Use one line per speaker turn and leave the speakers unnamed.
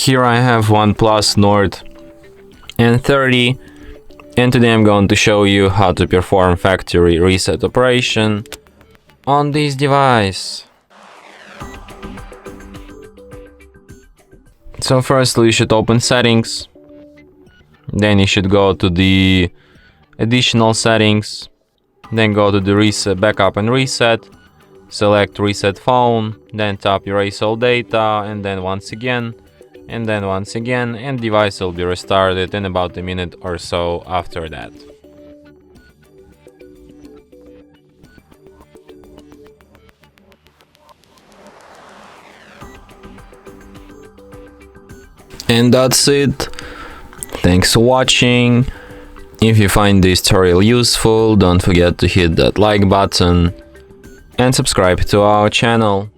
Here I have OnePlus Nord N30, and today I'm going to show you how to perform factory reset operation on this device. So firstly you should open settings, then you should go to the additional settings, then go to the reset, backup and reset, select reset phone, then tap erase all data, and then once again, and device will be restarted in about a minute or so after that. And that's it. Thanks for watching. If you find this tutorial useful, don't forget to hit that like button and subscribe to our channel.